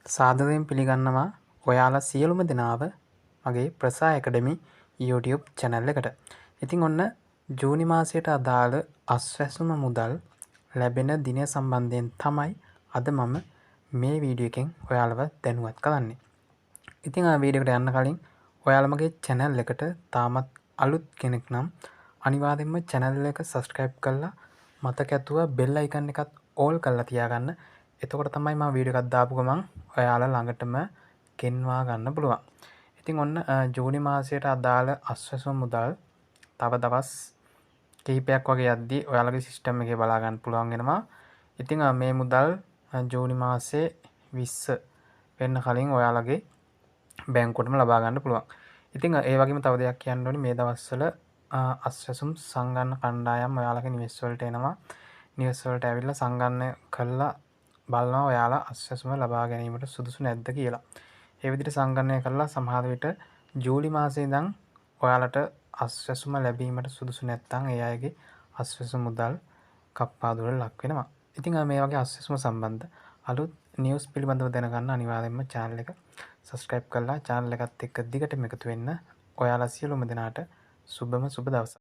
සාදරයෙන් පිළිගන්නවා ඔයාලා සියලුම දෙනාව මගේ ප්‍රසා ඇකඩමි YouTube channel එකට. ඉතින් ඔන්න ජූනි මාසයට අදාළ අස්වැසුම මුදල් ලැබෙන දිනය සම්බන්ධයෙන් තමයි අද මම මේ වීඩියෝ එකෙන් ඔයාලව දැනුවත් කරන්නේ. ඉතින් ආ වීඩියෝ එකට යන්න කලින් ඔයාලා මගේ channel එකට තාමත් අලුත් කෙනෙක් නම් අනිවාර්යෙන්ම channel එක subscribe කරලා මතක ඇතුව bell icon එකත් all කරලා තියාගන්න. එතකොට තමයි මම වීඩියෝ එකක් දාපු ගමන් ඔයාලා ළඟටම ගෙන්වා ගන්න පුළුවන්. ඉතින් ඔන්න ජූනි මාසයට අදාළ අස්වැසුම මුදල් තව දවස් කිහිපයක් වගේ යද්දී ඔයාලගේ සිස්ටම් එකේ බලා ගන්න පුළුවන් වෙනවා. ඉතින් මේ මුදල් ජූනි මාසේ 20 වෙන්න කලින් ඔයාලගේ බැංකුවටම ලබා ගන්න පුළුවන්. ඉතින් ඒ වගේම තව දෙයක් කියන්න ඕනේ මේ දවස්වල අස්වැසුම් සංගන්න කණ්ඩායම් ඔයාලගේ නිවෙස් වලට එනවා. නිවෙස් වලට ඇවිල්ලා සංගණනය කළා බලනවා ඔයාලා අස්වැසුම ලබා ගැනීමට සුදුසු නැද්ද කියලා. ඒ විදිහට සංගණනය කළා සමහර විට ජූලි මාසේ ඉඳන් ඔයාලට අස්වැසුම ලැබීමට සුදුසු නැත්නම් ඒ අයගේ අස්වැසුම මුදල් කප්පාදුවට ලක් වෙනවා. ඉතින් මේ වගේ අස්වැසුම සම්බන්ධ අලුත් නිවුස් පිළිබඳව දැනගන්න අනිවාර්යයෙන්ම channel එක subscribe කරලා channel එකත් එක්ක දිගටම එකතු වෙන්න. ඔයාලා සියලුම දෙනාට සුබම සුබ දවසක්.